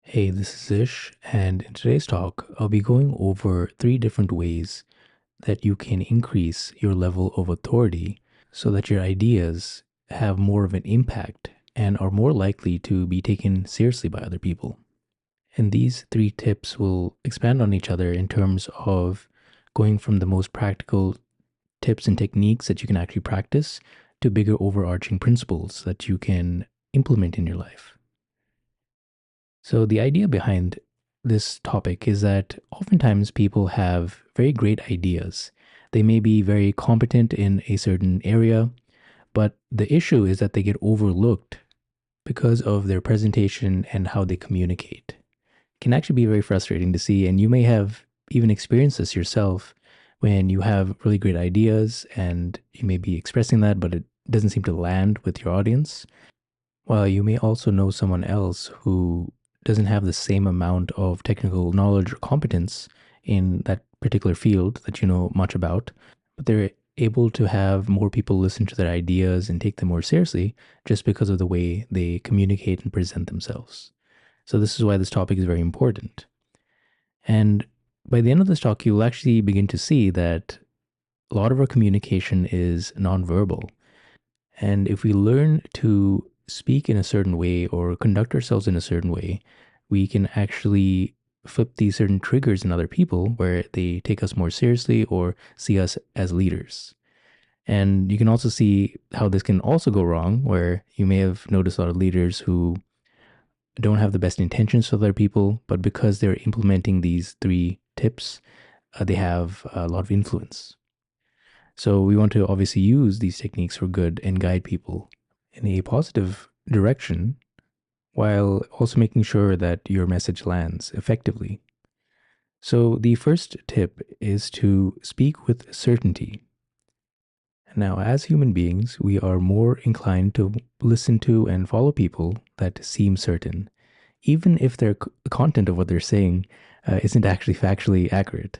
Hey, this is Ish, and in today's talk, I'll be going over three different ways that you can increase your level of authority so that your ideas have more of an impact and are more likely to be taken seriously by other people. And these three tips will expand on each other in terms of going from the most practical tips and techniques that you can actually practice to bigger overarching principles that you can implement in your life. So, the idea behind this topic is that oftentimes people have very great ideas. They may be very competent in a certain area, but the issue is that they get overlooked because of their presentation and how they communicate. It can actually be very frustrating to see, and you may have even experienced this yourself when you have really great ideas and you may be expressing that, but it doesn't seem to land with your audience. While you may also know someone else who doesn't have the same amount of technical knowledge or competence in that particular field that you know much about, but they're able to have more people listen to their ideas and take them more seriously just because of the way they communicate and present themselves. So, this is why this topic is very important. And by the end of this talk, you'll actually begin to see that a lot of our communication is nonverbal. And if we learn to speak in a certain way or conduct ourselves in a certain way, we can actually flip these certain triggers in other people where they take us more seriously or see us as leaders. And you can also see how this can also go wrong, where you may have noticed a lot of leaders who don't have the best intentions for other people, but because they're implementing these three tips, they have a lot of influence. So we want to obviously use these techniques for good and guide people in a positive direction while also making sure that your message lands effectively. So the first tip is to speak with certainty. Now, as human beings, we are more inclined to listen to and follow people that seem certain, even if their content of what they're saying isn't actually factually accurate.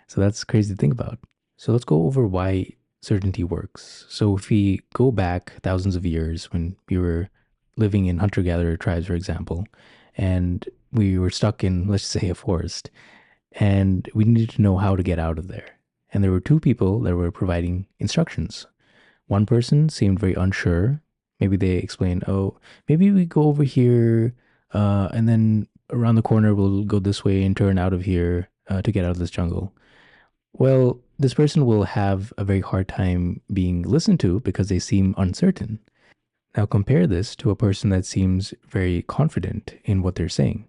So that's crazy to think about. So let's go over why certainty works. So if we go back thousands of years when we were living in hunter-gatherer tribes, for example, and we were stuck in, let's say, a forest, and we needed to know how to get out of there. And there were two people that were providing instructions. One person seemed very unsure. Maybe they explained, oh, maybe we go over here, and then around the corner we'll go this way and turn out of here to get out of this jungle. Well, this person will have a very hard time being listened to because they seem uncertain. Now, compare this to a person that seems very confident in what they're saying,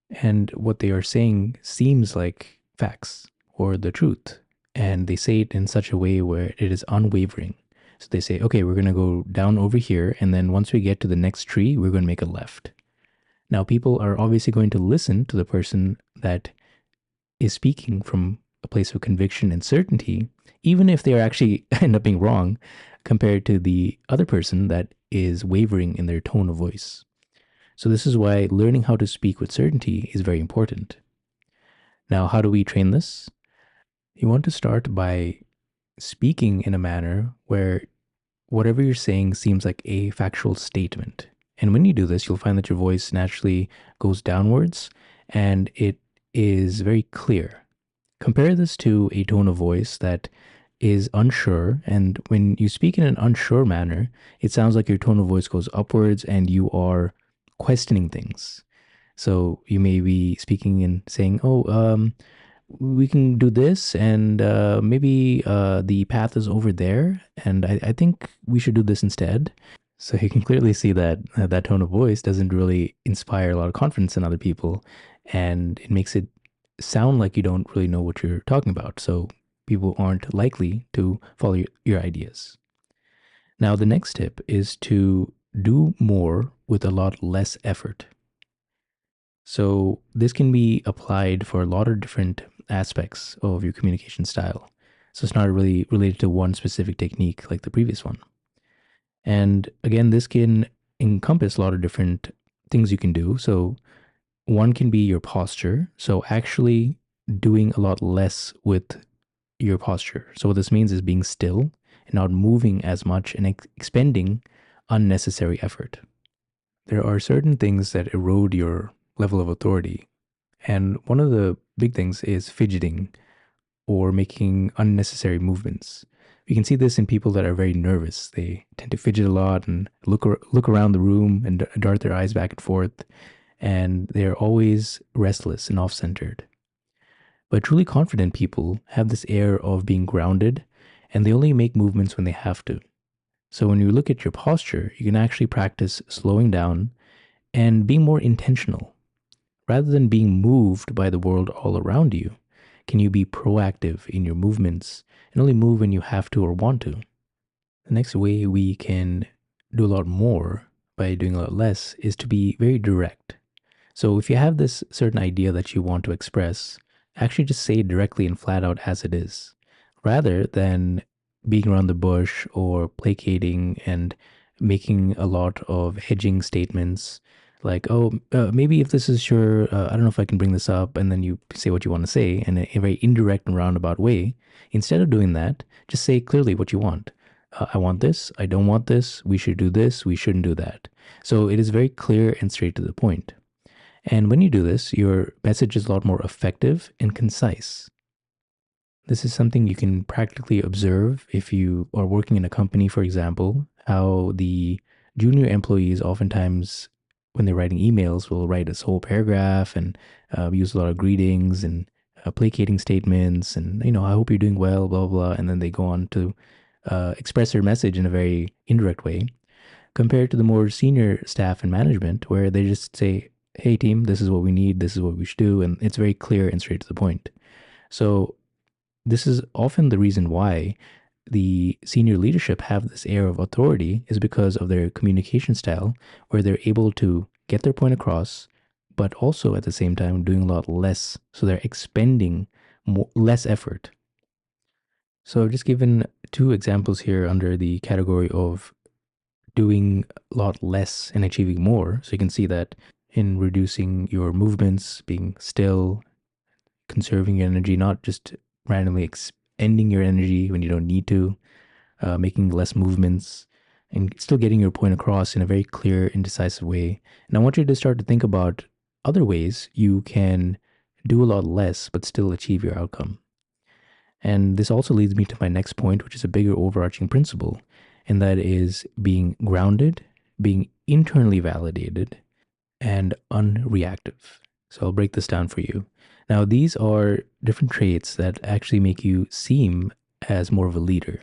and what they are saying seems like facts or the truth. And they say it in such a way where it is unwavering. So they say, okay, we're going to go down over here. And then once we get to the next tree, we're going to make a left. Now, people are obviously going to listen to the person that is speaking from a place of conviction and certainty, even if they are actually end up being wrong compared to the other person that is wavering in their tone of voice. So, this is why learning how to speak with certainty is very important. Now, how do we train this? You want to start by speaking in a manner where whatever you're saying seems like a factual statement. And when you do this, you'll find that your voice naturally goes downwards and it is very clear. Compare this to a tone of voice that is unsure. And when you speak in an unsure manner, it sounds like your tone of voice goes upwards and you are questioning things. So you may be speaking and saying, oh, we can do this, and maybe the path is over there, and I think we should do this instead. So you can clearly see that that tone of voice doesn't really inspire a lot of confidence in other people, and it makes it sound like you don't really know what you're talking about. So people aren't likely to follow your ideas. Now, the next tip is to do more with a lot less effort. So this can be applied for a lot of different aspects of your communication style. So it's not really related to one specific technique like the previous one. And again, this can encompass a lot of different things you can do. So one can be your posture. So actually doing a lot less with your posture. So what this means is being still and not moving as much and expending unnecessary effort. There are certain things that erode your level of authority. And one of the big things is fidgeting or making unnecessary movements. You can see this in people that are very nervous. They tend to fidget a lot and look around the room and dart their eyes back and forth, and they're always restless and off-centered. But truly confident people have this air of being grounded, and they only make movements when they have to. So when you look at your posture, you can actually practice slowing down and being more intentional. Rather than being moved by the world all around you, can you be proactive in your movements and only move when you have to or want to? The next way we can do a lot more by doing a lot less is to be very direct. So if you have this certain idea that you want to express, actually just say it directly and flat out as it is, rather than being around the bush or placating and making a lot of hedging statements like, oh, maybe if this is your, I don't know if I can bring this up, and then you say what you want to say in a very indirect and roundabout way. Instead of doing that, just say clearly what you want. I want this, I don't want this, we should do this, we shouldn't do that. So it is very clear and straight to the point. And when you do this, your message is a lot more effective and concise. This is something you can practically observe if you are working in a company, for example, how the junior employees oftentimes, when they're writing emails, will write this whole paragraph and use a lot of greetings and placating statements and, I hope you're doing well, blah, blah, blah. And then they go on to express their message in a very indirect way compared to the more senior staff and management where they just say, hey team, this is what we need, this is what we should do, and it's very clear and straight to the point. So this is often the reason why the senior leadership have this air of authority is because of their communication style where they're able to get their point across but also at the same time doing a lot less, so they're expending less effort. So I've just given two examples here under the category of doing a lot less and achieving more. So you can see that in reducing your movements, being still, conserving your energy, not just randomly expending your energy when you don't need to, making less movements, and still getting your point across in a very clear and decisive way. And I want you to start to think about other ways you can do a lot less but still achieve your outcome. And this also leads me to my next point, which is a bigger overarching principle, and that is being grounded, being internally validated, and unreactive. So I'll break this down for you. Now, these are different traits that actually make you seem as more of a leader.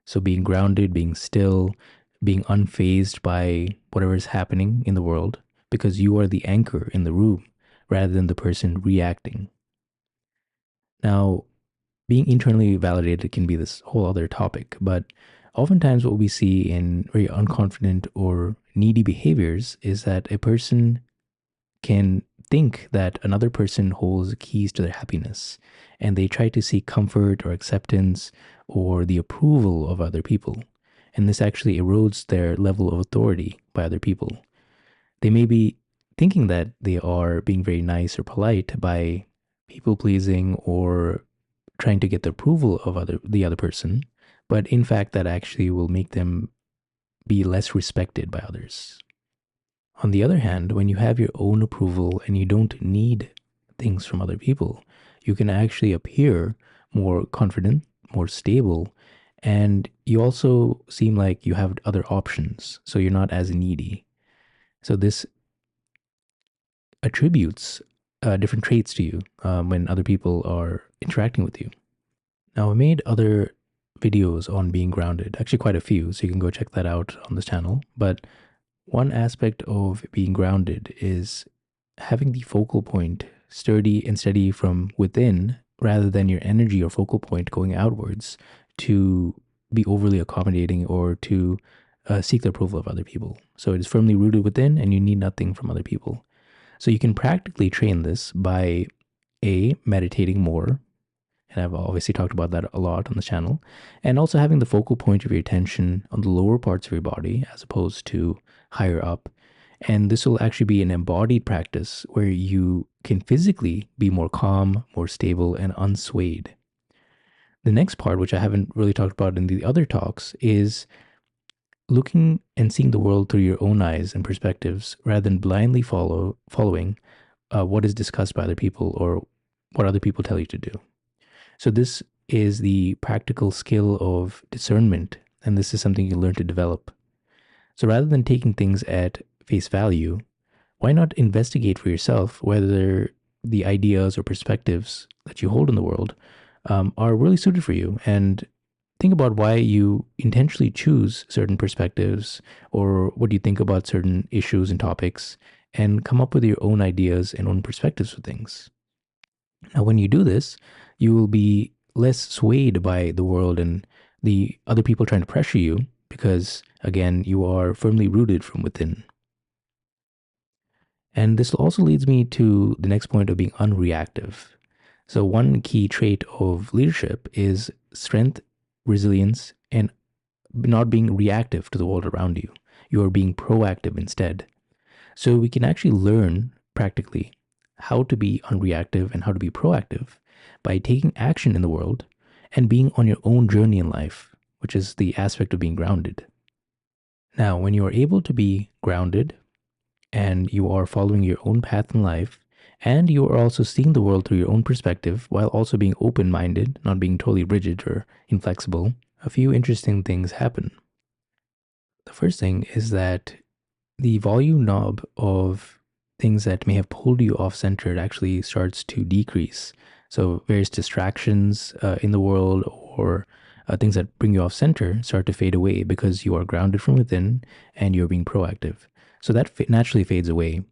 So being grounded, being still, being unfazed by whatever is happening in the world, because you are the anchor in the room rather than the person reacting. Now, being internally validated can be this whole other topic, but oftentimes what we see in very unconfident or needy behaviors is that a person can think that another person holds keys to their happiness and they try to seek comfort or acceptance or the approval of other people. And this actually erodes their level of authority by other people. They may be thinking that they are being very nice or polite by people pleasing or trying to get the approval of the other person, but in fact that actually will make them be less respected by others. On the other hand, when you have your own approval and you don't need things from other people, you can actually appear more confident, more stable, and you also seem like you have other options, so you're not as needy. So this attributes different traits to you when other people are interacting with you. Now, I made other videos on being grounded, actually quite a few, so you can go check that out on this channel. But one aspect of being grounded is having the focal point sturdy and steady from within rather than your energy or focal point going outwards to be overly accommodating or to seek the approval of other people. So it is firmly rooted within and you need nothing from other people. So you can practically train this by meditating more, and I've obviously talked about that a lot on the channel, and also having the focal point of your attention on the lower parts of your body as opposed to higher up. And this will actually be an embodied practice where you can physically be more calm, more stable, and unswayed. The next part, which I haven't really talked about in the other talks, is looking and seeing the world through your own eyes and perspectives rather than blindly following what is discussed by other people or what other people tell you to do. So this is the practical skill of discernment, and this is something you learn to develop. So rather than taking things at face value, why not investigate for yourself whether the ideas or perspectives that you hold in the world are really suited for you, and think about why you intentionally choose certain perspectives or what you think about certain issues and topics, and come up with your own ideas and own perspectives for things. Now, when you do this, you will be less swayed by the world and the other people trying to pressure you because, again, you are firmly rooted from within. And this also leads me to the next point of being unreactive. So, one key trait of leadership is strength, resilience, and not being reactive to the world around you. You are being proactive instead. So, we can actually learn practically how to be unreactive and how to be proactive by taking action in the world and being on your own journey in life, which is the aspect of being grounded. Now, when you are able to be grounded, and you are following your own path in life, and you are also seeing the world through your own perspective while also being open minded, not being totally rigid or inflexible, a few interesting things happen. The first thing is that the volume knob of things that may have pulled you off centered actually starts to decrease. So, various distractions in the world or things that bring you off center start to fade away because you are grounded from within and you're being proactive. So, that naturally fades away.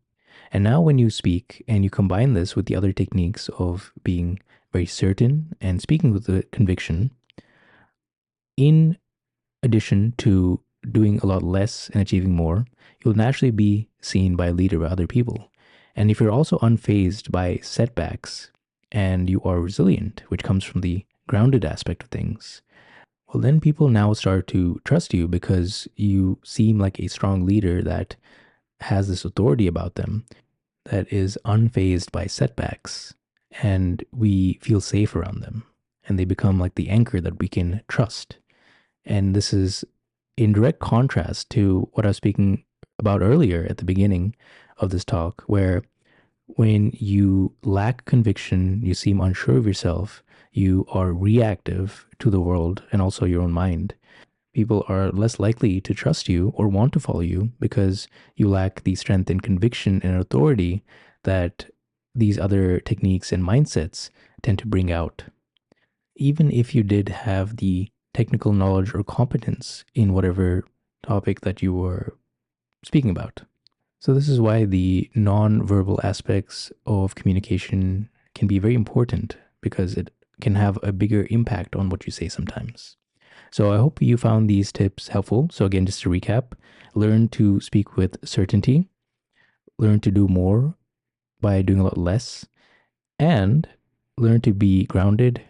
And now, when you speak and you combine this with the other techniques of being very certain and speaking with the conviction, in addition to doing a lot less and achieving more, you'll naturally be seen by a leader by other people. And if you're also unfazed by setbacks and you are resilient, which comes from the grounded aspect of things, well, then people now start to trust you because you seem like a strong leader that has this authority about them that is unfazed by setbacks, and we feel safe around them, and they become like the anchor that we can trust. And this is in direct contrast to what I was speaking about earlier at the beginning of this talk, where when you lack conviction, you seem unsure of yourself, you are reactive to the world and also your own mind. People are less likely to trust you or want to follow you because you lack the strength and conviction and authority that these other techniques and mindsets tend to bring out. Even if you did have the technical knowledge or competence in whatever topic that you were speaking about. So, this is why the non-verbal aspects of communication can be very important because it can have a bigger impact on what you say sometimes. So, I hope you found these tips helpful. So, again, just to recap, learn to speak with certainty, learn to do more by doing a lot less, and learn to be grounded,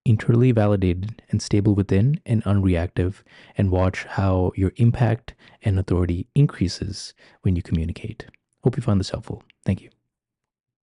internally validated, and stable within and unreactive, and watch how your impact and authority increases when you communicate. Hope you found this helpful. Thank you.